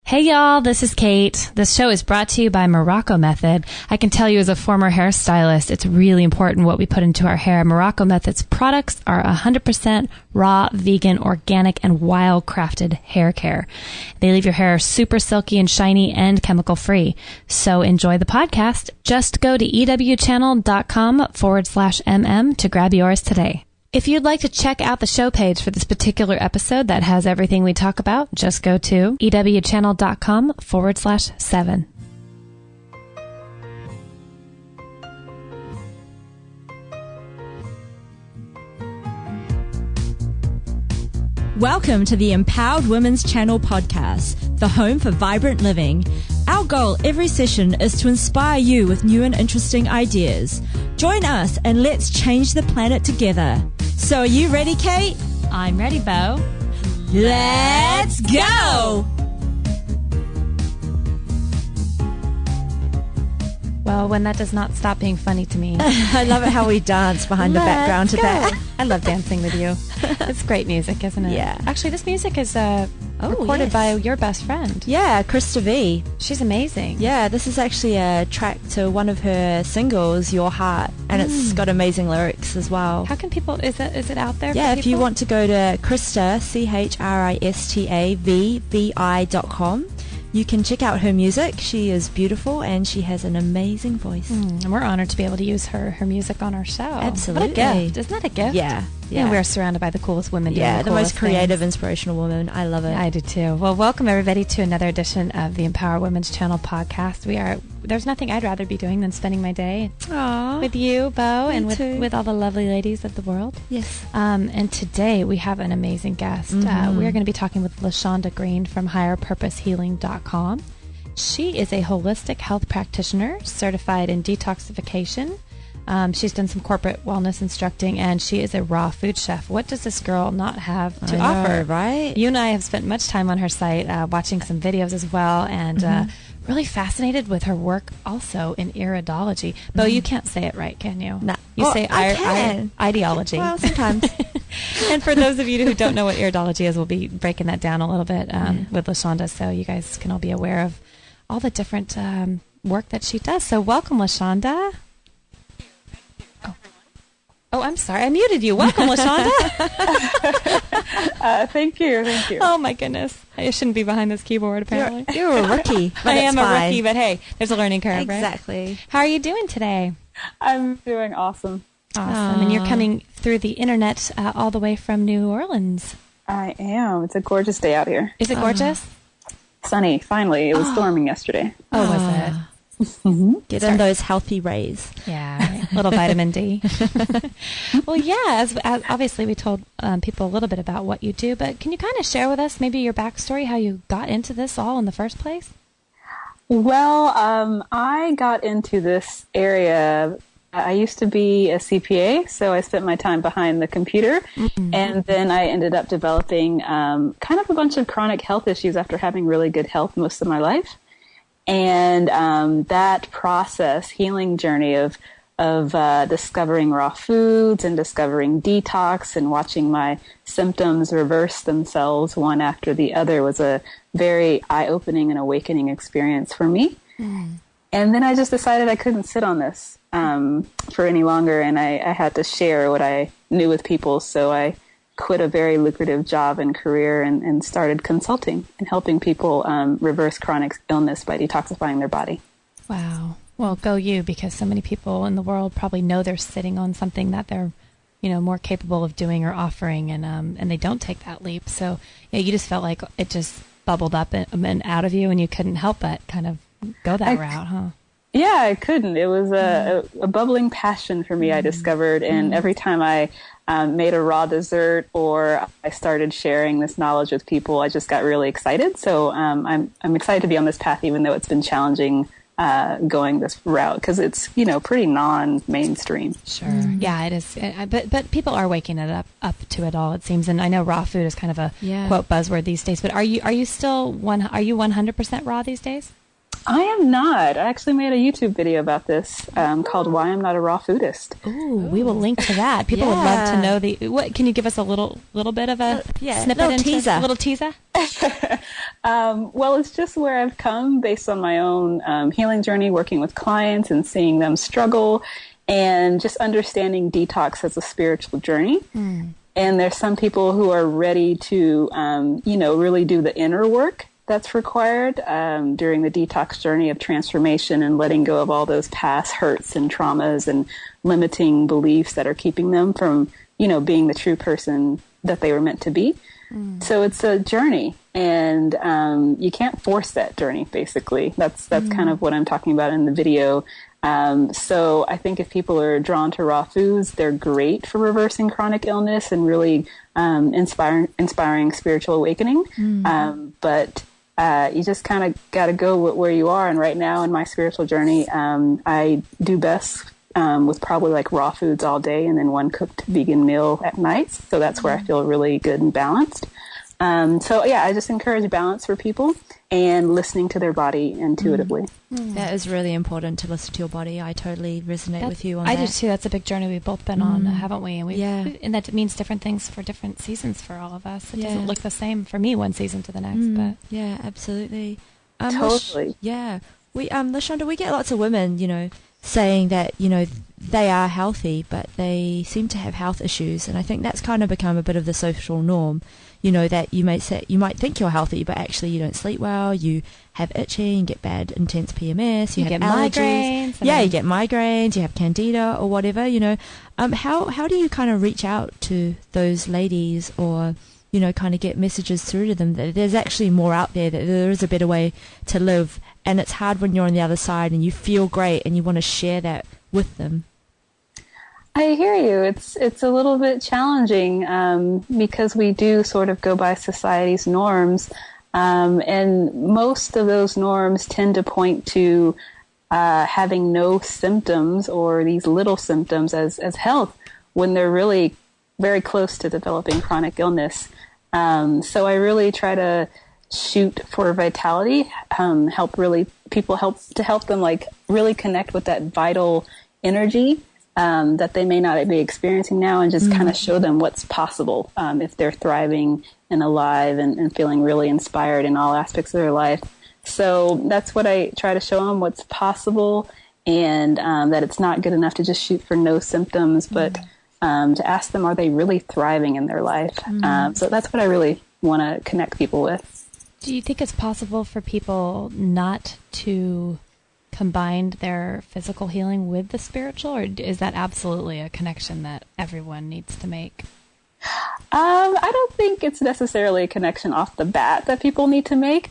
Hey y'all, this is Kate. This show is brought to you by Morocco Method. I can tell you as a former hairstylist, it's really important what we put into our hair. Morocco Method's products are 100% raw, vegan, organic, and wild-crafted hair care. They leave your hair super silky and shiny and chemical-free. So enjoy the podcast. Just go to ewchannel.com/mm to grab yours today. If you'd like to check out the show page for this particular episode that has everything we talk about, just go to ewchannel.com/7. Welcome to the Empowered Women's Channel podcast, the home for vibrant living. Our goal every session is to inspire you with new and interesting ideas. Join us and let's change the planet together. So are you ready, Kate? I'm ready, Bo. Let's go! Well, when that does not stop being funny to me. I love it how we dance behind the background to that. I love dancing with you. It's great music, isn't it? Yeah. Actually, this music is recorded by your best friend. Yeah, Krista V. She's amazing. Yeah, this is actually a track to one of her singles, Your Heart, and it's got amazing lyrics as well. How can people, is it out there Yeah, for if you people? want to go to Krista, CHRISTAVVI.com, you can check out her music. She is beautiful and she has an amazing voice. And we're honored to be able to use her music on our show. Absolutely. What a gift. Isn't that a gift? Yeah. Yeah, we're surrounded by the coolest women doing Yeah, the most coolest creative, things. inspirational woman. I love it. I do too. Well, welcome everybody to another edition of the Empower Women's Channel podcast. There's nothing I'd rather be doing than spending my day Aww. with you, Bo, and too. with all the lovely ladies of the world. Yes. And today we have an amazing guest. We are going to be talking with LaShanda Greene from HigherPurposeHealing.com. She is a holistic health practitioner certified in detoxification. She's done some corporate wellness instructing, and she is a raw food chef. What does this girl not have to offer? Right? You and I have spent much time on her site watching some videos as well, and really fascinated with her work also in iridology. Bo, you can't say it right, can you? No. You say I can. ideology. Well, sometimes. And for those of you who don't know what iridology is, we'll be breaking that down a little bit with LaShanda, so you guys can all be aware of all the different work that she does. So welcome, LaShanda. Oh, I'm sorry. I muted you. Welcome, LaShanda. Thank you. Oh, my goodness. I shouldn't be behind this keyboard, apparently. You're a rookie. But I am fine. a rookie, but hey, there's a learning curve, right? Exactly. How are you doing today? I'm doing awesome. Awesome. And you're coming through the internet all the way from New Orleans. I am. It's a gorgeous day out here. Is it gorgeous? Sunny, finally. It was storming yesterday. Oh, was it? Get in those healthy rays. Yeah, right. Little vitamin D. Well, yeah, as obviously we told people a little bit about what you do, but can you kind of share with us maybe your backstory, how you got into this all in the first place? Well, I got into this area. I used to be a CPA, so I spent my time behind the computer, and then I ended up developing kind of a bunch of chronic health issues after having really good health most of my life. And that process, healing journey of discovering raw foods and discovering detox and watching my symptoms reverse themselves one after the other was a very eye-opening and awakening experience for me. And then I just decided I couldn't sit on this for any longer, and I had to share what I knew with people. So I quit a very lucrative job and career and started consulting and helping people reverse chronic illness by detoxifying their body. Wow. Well, go you, because so many people in the world probably know they're sitting on something that they're, more capable of doing or offering, and they don't take that leap. So you just felt like it just bubbled up and out of you, and you couldn't help but kind of go that route, huh? Yeah, I couldn't. It was a bubbling passion for me, I discovered. And every time I made a raw dessert or I started sharing this knowledge with people, I just got really excited. So I'm excited to be on this path, even though it's been challenging going this route, because it's, pretty non-mainstream. Sure. Yeah, it is. But people are waking it up to it all, it seems. And I know raw food is kind of a quote buzzword these days. But are you still are you 100% raw these days? I am not. I actually made a YouTube video about this called "Why I'm Not a Raw Foodist." Ooh, we will link to that. People would love to know what. Can you give us a little bit of a snippet? Little teaser. Well, it's just where I've come based on my own healing journey, working with clients and seeing them struggle, and just understanding detox as a spiritual journey. And there's some people who are ready to, really do the inner work that's required during the detox journey of transformation and letting go of all those past hurts and traumas and limiting beliefs that are keeping them from, being the true person that they were meant to be. So it's a journey, and you can't force that journey, basically. That's kind of what I'm talking about in the video. So I think if people are drawn to raw foods, they're great for reversing chronic illness and really inspiring spiritual awakening. But you just kind of got to go where you are. And right now in my spiritual journey, I do best with probably like raw foods all day and then one cooked vegan meal at night. So that's where I feel really good and balanced. I just encourage balance for people and listening to their body intuitively. That is really important, to listen to your body. I totally resonate with you on that. I do too. That's a big journey we've both been on, haven't we? And and that means different things for different seasons for all of us. It doesn't look the same for me one season to the next. But yeah, absolutely. Totally. We LaShanda, we get lots of women, saying that, they are healthy, but they seem to have health issues. And I think that's kind of become a bit of the social norm, that you might think you're healthy, but actually you don't sleep well, you have itching, get bad, intense PMS, you have get allergies. migraines. You get migraines, you have candida or whatever, How do you kind of reach out to those ladies or, kind of get messages through to them that there's actually more out there, that there is a better way to live, and it's hard when you're on the other side and you feel great and you want to share that with them? I hear you. It's a little bit challenging because we do sort of go by society's norms, and most of those norms tend to point to having no symptoms or these little symptoms as health when they're really very close to developing chronic illness. So I really try to shoot for vitality, help them like really connect with that vital energy that they may not be experiencing now, and just kind of show them what's possible if they're thriving and alive and feeling really inspired in all aspects of their life. So that's what I try to show them, what's possible, and that it's not good enough to just shoot for no symptoms, but to ask them, are they really thriving in their life? So that's what I really want to connect people with. Do you think it's possible for people not to combine their physical healing with the spiritual, or is that absolutely a connection that everyone needs to make? I don't think it's necessarily a connection off the bat that people need to make.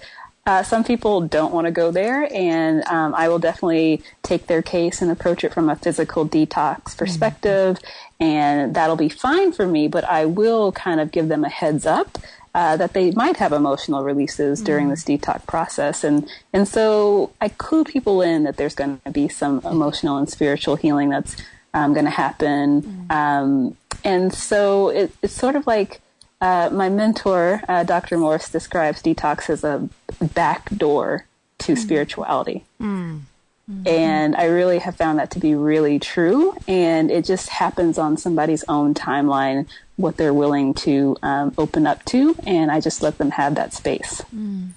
Some people don't want to go there, and I will definitely take their case and approach it from a physical detox perspective, and that'll be fine for me, but I will kind of give them a heads up that they might have emotional releases during this detox process. And so I clue people in that there's going to be some emotional and spiritual healing that's going to happen. And so it's sort of like my mentor, Dr. Morse, describes detox as a back door to spirituality. And I really have found that to be really true. And it just happens on somebody's own timeline, what they're willing to open up to. And I just let them have that space.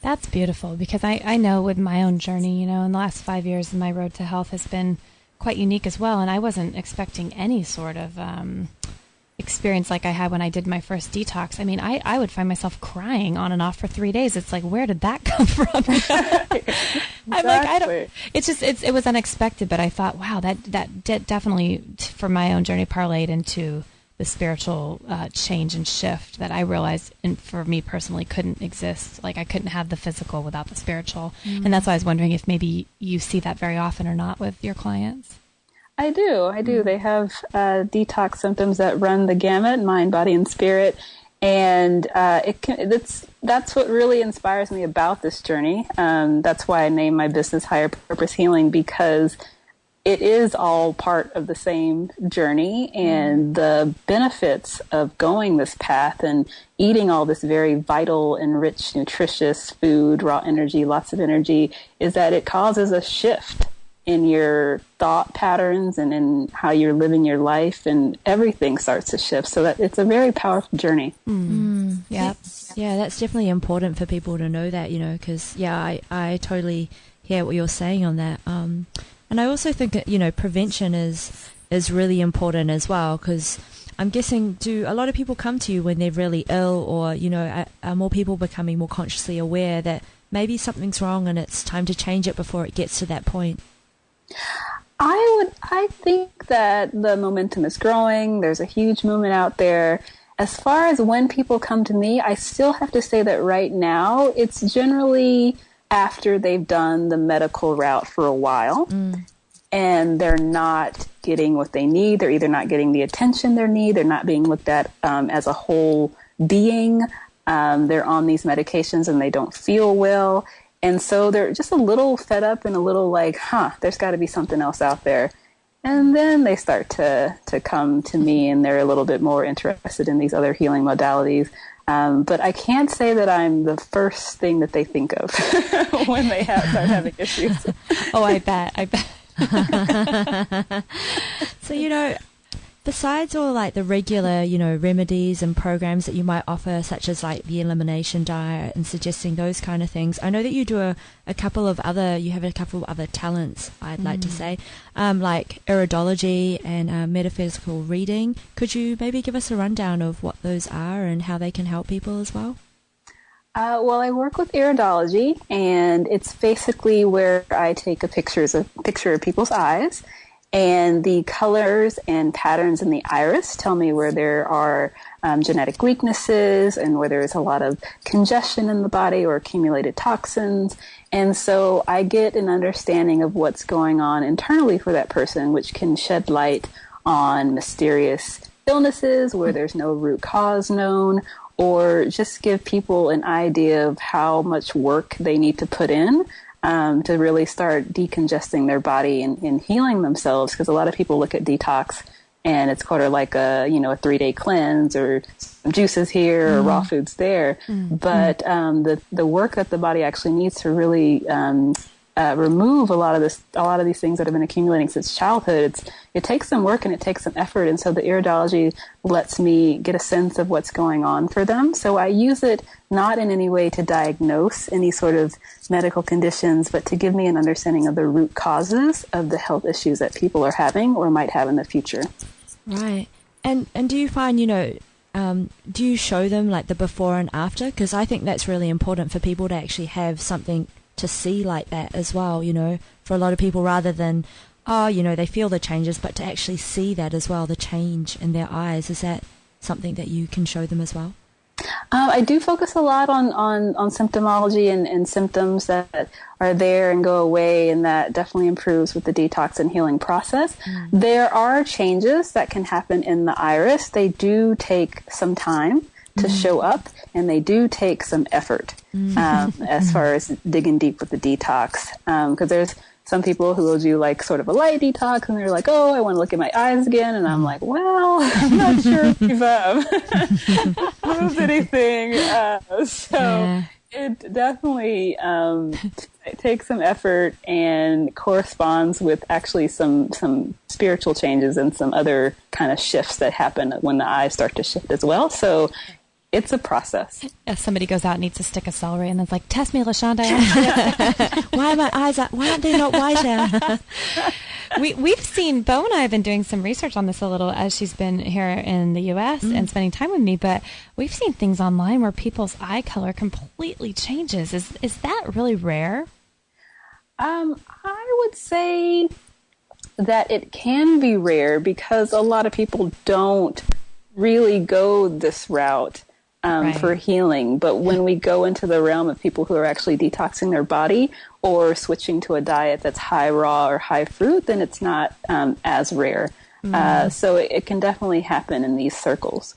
That's beautiful, because I know with my own journey, in the last 5 years, my road to health has been quite unique as well. And I wasn't expecting any sort of experience like I had when I did my first detox. I mean, I would find myself crying on and off for 3 days. It's like, where did that come from? Exactly. I'm like, it was unexpected, but I thought, wow, that definitely, for my own journey, parlayed into the spiritual change and shift that I realized, and for me personally, couldn't exist. Like, I couldn't have the physical without the spiritual. And that's why I was wondering if maybe you see that very often or not with your clients. I do. They have detox symptoms that run the gamut, mind, body, and spirit. And that's what really inspires me about this journey. That's why I named my business Higher Purpose Healing, because it is all part of the same journey, and the benefits of going this path and eating all this very vital and rich, nutritious food, raw energy, lots of energy, is that it causes a shift in your thought patterns and in how you're living your life, and everything starts to shift. So that it's a very powerful journey. Yeah. Yeah, that's definitely important for people to know that, because, I totally hear what you're saying on that. And I also think that, prevention is really important as well, because I'm guessing, do a lot of people come to you when they're really ill, or, are more people becoming more consciously aware that maybe something's wrong and it's time to change it before it gets to that point? I think that the momentum is growing. There's a huge movement out there. As far as when people come to me, I still have to say that right now, it's generally after they've done the medical route for a while, and they're not getting what they need. They're either not getting the attention they need. They're not being looked at as a whole being. They're on these medications and they don't feel well. And so they're just a little fed up and a little like, there's got to be something else out there. And then they start to come to me, and they're a little bit more interested in these other healing modalities. But I can't say that I'm the first thing that they think of when they start having issues. Oh, I bet. So, besides all like the regular, remedies and programs that you might offer, such as like the elimination diet and suggesting those kind of things, I know that you do you have a couple of other talents, I'd like to say, like iridology and metaphysical reading. Could you maybe give us a rundown of what those are and how they can help people as well? Well, I work with iridology, and it's basically where I take a picture of people's eyes, and the colors and patterns in the iris tell me where there are genetic weaknesses and where there's a lot of congestion in the body or accumulated toxins. And so I get an understanding of what's going on internally for that person, which can shed light on mysterious illnesses where there's no root cause known, or just give people an idea of how much work they need to put in to really start decongesting their body and healing themselves. Because a lot of people look at detox and it's kind of like a 3-day cleanse, or some juices here or raw foods there. But the work that the body actually needs to really remove a lot of these things that have been accumulating since childhood, it takes some work and it takes some effort. And so the iridology lets me get a sense of what's going on for them. So I use it not in any way to diagnose any sort of medical conditions, but to give me an understanding of the root causes of the health issues that people are having or might have in the future. Right. And do you find, do you show them like the before and after? Because I think that's really important for people to actually have something to see like that as well, for a lot of people, rather than, they feel the changes, but to actually see that as well, the change in their eyes. Is that something that you can show them as well? I do focus a lot on symptomology and symptoms that are there and go away, and that definitely improves with the detox and healing process. There are changes that can happen in the iris. They do take some time to show up, and they do take some effort as far as digging deep with the detox. Because there's some people who will do like sort of a light detox, and they're like, oh, I want to look at my eyes again. And I'm like, well, I'm not sure if you've moved anything. It definitely it takes some effort and corresponds with actually some spiritual changes and some other kind of shifts that happen when the eyes start to shift as well. So it's a process. If somebody goes out and eats a stick of celery and then like, test me, LaShanda. Why are my eyes, why aren't they not whiter? We've seen, Bo and I have been doing some research on this a little as she's been here in the U.S. and spending time with me, but we've seen things online where people's eye color completely changes. Is that really rare? I would say that it can be rare because a lot of people don't really go this route for healing. But when we go into the realm of people who are actually detoxing their body or switching to a diet that's high raw or high fruit, then it's not as rare. So it can definitely happen in these circles.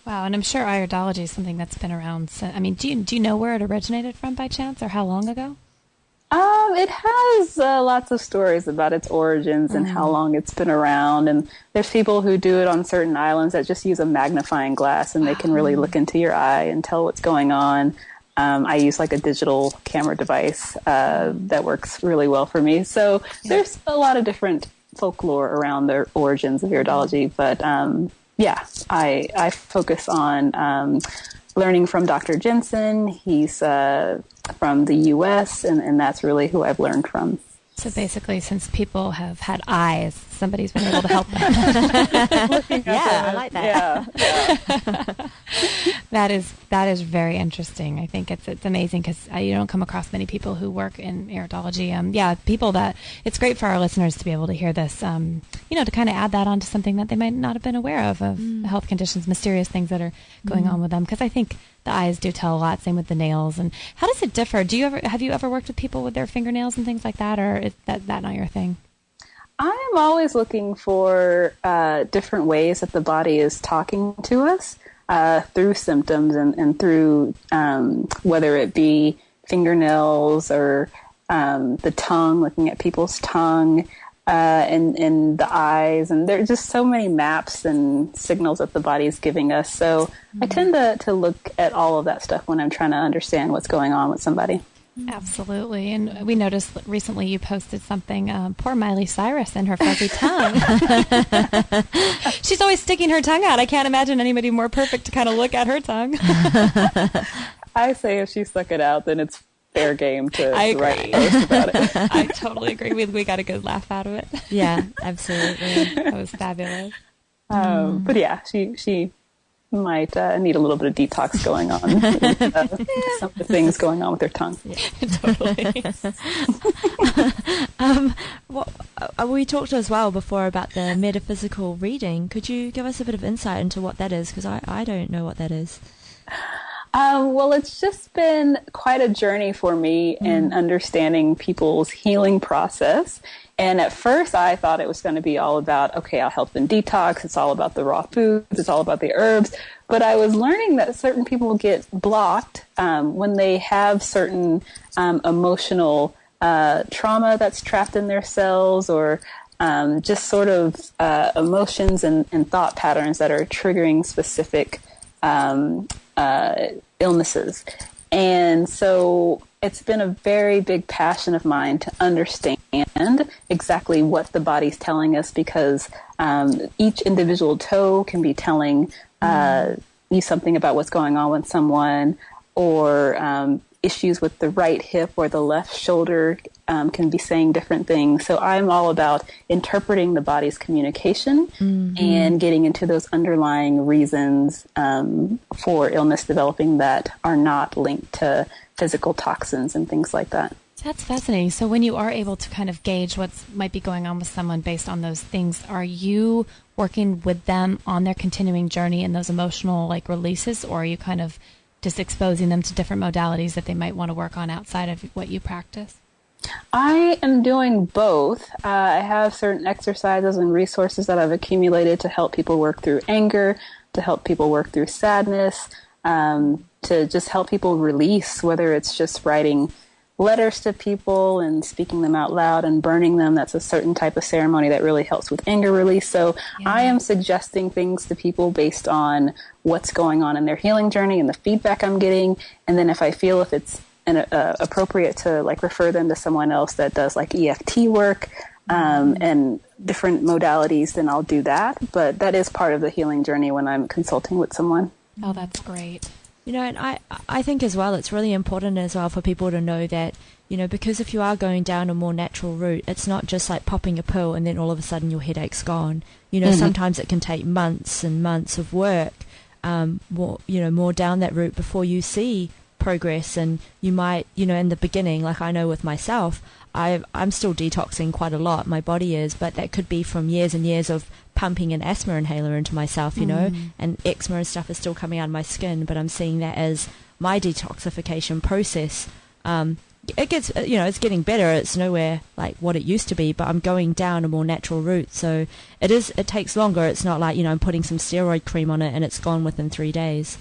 Wow, and I'm sure iridology is something that's been around. So, I mean, do you know where it originated from by chance, or how long ago? It has lots of stories about its origins and how long it's been around. And there's people who do it on certain islands that just use a magnifying glass, and they can really look into your eye and tell what's going on. I use like a digital camera device that works really well for me. So there's a lot of different folklore around the origins of iridology. But I focus on learning from Dr. Jensen. He's from the U.S., and that's really who I've learned from. So basically, since people have had eyes, somebody's been able to help them. I like that. Yeah. That is very interesting. I think it's amazing because you don't come across many people who work in iridology. People that it's great for our listeners to be able to hear this. To kind of add that onto something that they might not have been aware of health conditions, mysterious things that are going on with them. Because I think the eyes do tell a lot. Same with the nails. And how does it differ? Have you ever worked with people with their fingernails and things like that, or is that not your thing? I'm always looking for different ways that the body is talking to us through symptoms and through whether it be fingernails or the tongue, looking at people's tongue and the eyes. And there are just so many maps and signals that the body is giving us. So I tend to look at all of that stuff when I'm trying to understand what's going on with somebody. Absolutely. And we noticed recently you posted something, poor Miley Cyrus and her fuzzy tongue. She's always sticking her tongue out. I can't imagine anybody more perfect to kind of look at her tongue. I say if she stuck it out, then it's fair game to write a post about it. I totally agree. We got a good laugh out of it. Yeah, absolutely. That was fabulous. But yeah, she might need a little bit of detox going on with, some of the things going on with her tongue. Yeah, totally. We talked as well before about the metaphysical reading. Could you give us a bit of insight into what that is? Because I don't know what that is. Well, it's just been quite a journey for me in understanding people's healing process. And at first I thought it was going to be all about, okay, I'll help them detox. It's all about the raw foods. It's all about the herbs. But I was learning that certain people get blocked when they have certain emotional trauma that's trapped in their cells, or just sort of emotions and thought patterns that are triggering specific illnesses. And so it's been a very big passion of mine to understand exactly what the body's telling us, because each individual toe can be telling you something about what's going on with someone, or issues with the right hip or the left shoulder can be saying different things. So I'm all about interpreting the body's communication and getting into those underlying reasons for illness developing that are not linked to physical toxins and things like that. That's fascinating. So when you are able to kind of gauge what might be going on with someone based on those things, are you working with them on their continuing journey and those emotional releases, or are you kind of just exposing them to different modalities that they might want to work on outside of what you practice? I am doing both. I have certain exercises and resources that I've accumulated to help people work through anger, to help people work through sadness, to just help people release, whether it's just writing letters to people and speaking them out loud and burning them. That's a certain type of ceremony that really helps with anger release. So I am suggesting things to people based on what's going on in their healing journey and the feedback I'm getting. And then if I feel if it's appropriate to refer them to someone else that does EFT work and different modalities, then I'll do that. But that is part of the healing journey when I'm consulting with someone. Oh, that's great. And I think as well, it's really important as well for people to know that, because if you are going down a more natural route, it's not just like popping a pill and then all of a sudden your headache's gone. Sometimes it can take months and months of work, more down that route before you see progress. And you might, in the beginning, like I know with myself, I'm still detoxing quite a lot, my body is, but that could be from years and years of pumping an asthma inhaler into myself, and eczema and stuff is still coming out of my skin, but I'm seeing that as my detoxification process. It gets, it's getting better. It's nowhere like what it used to be, but I'm going down a more natural route. So it takes longer. It's not like, I'm putting some steroid cream on it and it's gone within 3 days.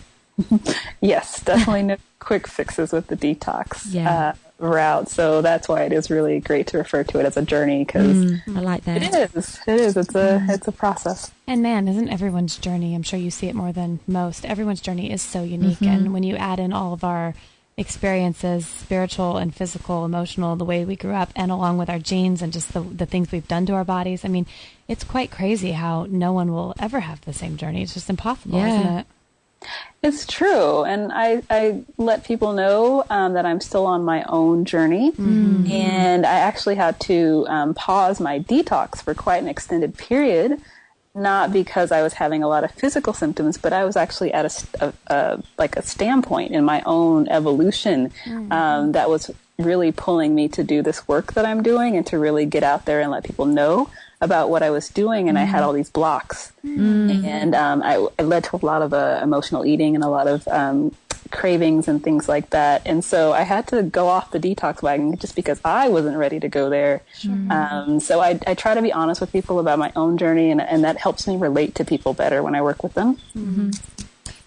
Yes, definitely no quick fixes with the detox. Yeah. route. So that's why it is really great to refer to it as a journey, because I like that. It is. It's a process. And man, isn't everyone's journey, I'm sure you see it more than most, everyone's journey is so unique. And when you add in all of our experiences, spiritual and physical, emotional, the way we grew up, and along with our genes and just the things we've done to our bodies, I mean, it's quite crazy how no one will ever have the same journey. It's just impossible, isn't it? It's true. And I let people know that I'm still on my own journey. And I actually had to pause my detox for quite an extended period, not because I was having a lot of physical symptoms, but I was actually at a standpoint in my own evolution that was really pulling me to do this work that I'm doing and to really get out there and let people know about what I was doing. And I had all these blocks. And it led to a lot of emotional eating and a lot of cravings and things like that. And so I had to go off the detox wagon just because I wasn't ready to go there. So I try to be honest with people about my own journey, and that helps me relate to people better when I work with them.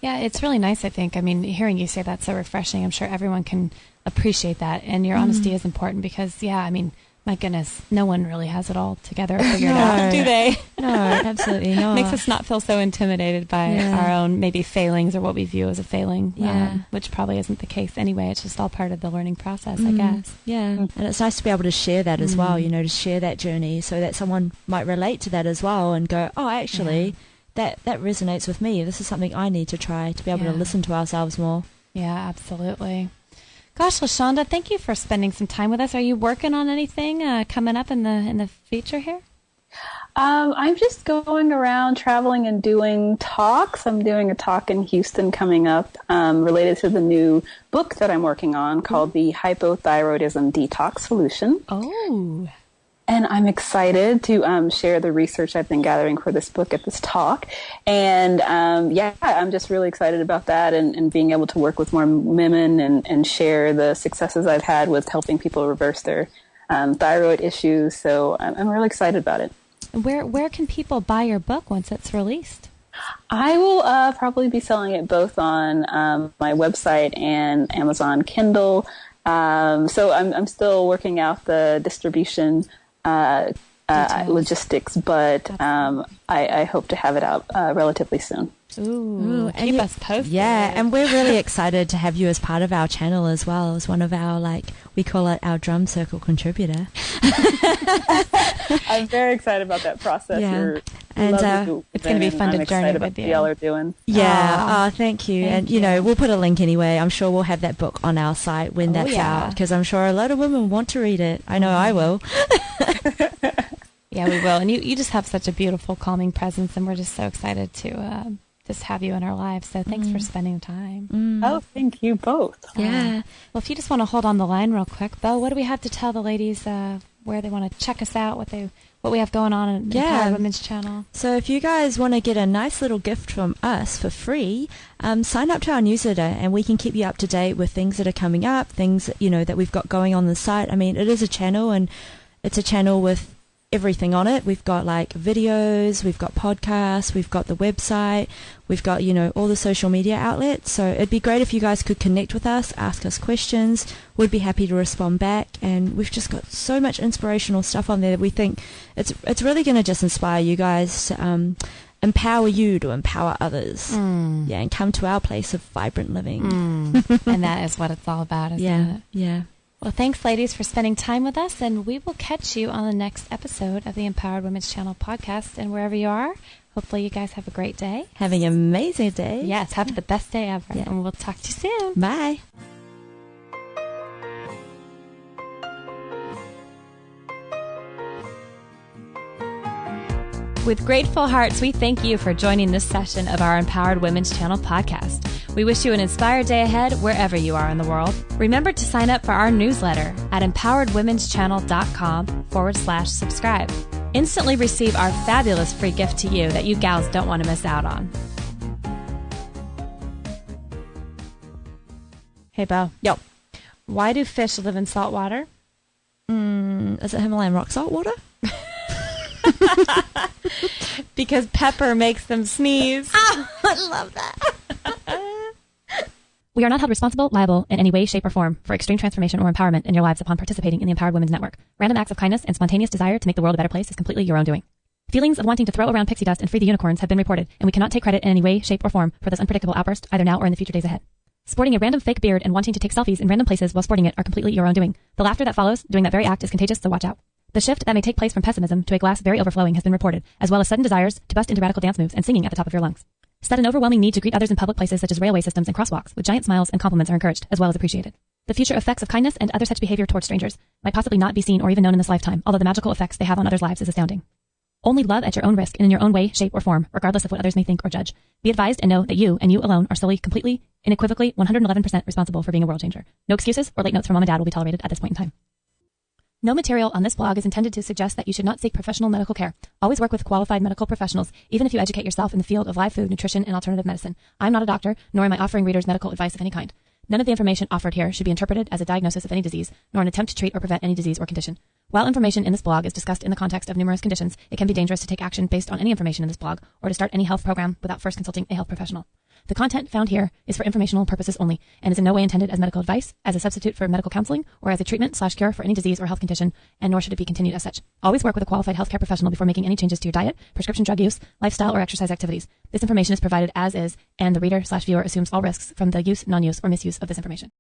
Yeah, it's really nice, I think. I mean, hearing you say that's so refreshing. I'm sure everyone can appreciate that. And your honesty is important because, yeah, I mean, my goodness, no one really has it all together or figured out, do they? No, absolutely not. Makes us not feel so intimidated by our own maybe failings or what we view as a failing, which probably isn't the case anyway. It's just all part of the learning process, I guess. Yeah, and it's nice to be able to share that as well, you know, to share that journey so that someone might relate to that as well and go, oh, actually, that resonates with me. This is something I need to try to be able to listen to ourselves more. Yeah, absolutely. Gosh, LaShanda, thank you for spending some time with us. Are you working on anything coming up in the future here? I'm just going around traveling and doing talks. I'm doing a talk in Houston coming up related to the new book that I'm working on called The Hypothyroidism Detox Solution. Oh. And I'm excited to share the research I've been gathering for this book at this talk. And I'm just really excited about that and being able to work with more women and share the successes I've had with helping people reverse their thyroid issues. So I'm really excited about it. Where can people buy your book once it's released? I will probably be selling it both on my website and Amazon Kindle. So I'm still working out the distribution logistics, but I hope to have it out relatively soon. Ooh, keep us posted. Yeah, and we're really excited to have you as part of our channel as well, as one of our, we call it our drum circle contributor. I'm very excited about that process. Yeah. It's going to be fun to journey with you. What y'all are doing. Yeah. Thank you. And, you know, we'll put a link anyway. I'm sure we'll have that book on our site when that's out, because I'm sure a lot of women want to read it. I know I will. Yeah, we will. And you just have such a beautiful, calming presence, and we're just so excited to just have you in our lives. So thanks for spending time. Oh, thank you both. Yeah. Well, if you just want to hold on the line real quick, Bo, what do we have to tell the ladies where they want to check us out, what we have going on in the Empowered Women's Channel? So if you guys want to get a nice little gift from us for free, sign up to our newsletter and we can keep you up to date with things that are coming up, things, you know, that we've got going on the site. I mean, it is a channel, and it's a channel with everything on it. We've got videos, we've got podcasts, we've got the website, we've got, you know, all the social media outlets. So it'd be great if you guys could connect with us, ask us questions. We'd be happy to respond back. And we've just got so much inspirational stuff on there that we think it's really going to just inspire you guys to empower you to empower others. Yeah, and come to our place of vibrant living. And that is what it's all about, isn't it? Yeah. Well, thanks, ladies, for spending time with us, and we will catch you on the next episode of the Empowered Women's Channel podcast. And wherever you are, hopefully you guys have a great day. Having an amazing day. Yes, have the best day ever. Yeah. And we'll talk to you soon. Bye. With grateful hearts, we thank you for joining this session of our Empowered Women's Channel podcast. We wish you an inspired day ahead wherever you are in the world. Remember to sign up for our newsletter at empoweredwomenschannel.com/subscribe. Instantly receive our fabulous free gift to you that you gals don't want to miss out on. Hey, Bo. Yo. Why do fish live in salt water? Is it Himalayan rock salt water? Because pepper makes them sneeze. Oh, I love that. We are not held responsible, liable in any way, shape, or form for extreme transformation or empowerment in your lives upon participating in the Empowered Women's Network. Random acts of kindness and spontaneous desire to make the world a better place is completely your own doing. Feelings of wanting to throw around pixie dust and free the unicorns have been reported, and we cannot take credit in any way, shape, or form for this unpredictable outburst, either now or in the future days ahead. Sporting a random fake beard and wanting to take selfies in random places while sporting it are completely your own doing. The laughter that follows doing that very act is contagious, so watch out. The shift that may take place from pessimism to a glass very overflowing has been reported, as well as sudden desires to bust into radical dance moves and singing at the top of your lungs. An overwhelming need to greet others in public places such as railway systems and crosswalks with giant smiles and compliments are encouraged, as well as appreciated. The future effects of kindness and other such behavior towards strangers might possibly not be seen or even known in this lifetime, although the magical effects they have on others' lives is astounding. Only love at your own risk and in your own way, shape, or form, regardless of what others may think or judge. Be advised and know that you and you alone are solely, completely, unequivocally, 111% responsible for being a world changer. No excuses or late notes from mom and dad will be tolerated at this point in time. No material on this blog is intended to suggest that you should not seek professional medical care. Always work with qualified medical professionals, even if you educate yourself in the field of live food, nutrition, and alternative medicine. I'm not a doctor, nor am I offering readers medical advice of any kind. None of the information offered here should be interpreted as a diagnosis of any disease, nor an attempt to treat or prevent any disease or condition. While information in this blog is discussed in the context of numerous conditions, it can be dangerous to take action based on any information in this blog or to start any health program without first consulting a health professional. The content found here is for informational purposes only and is in no way intended as medical advice, as a substitute for medical counseling, or as a treatment/cure for any disease or health condition, and nor should it be continued as such. Always work with a qualified healthcare professional before making any changes to your diet, prescription drug use, lifestyle, or exercise activities. This information is provided as is, and the reader/viewer assumes all risks from the use, non-use, or misuse of this information.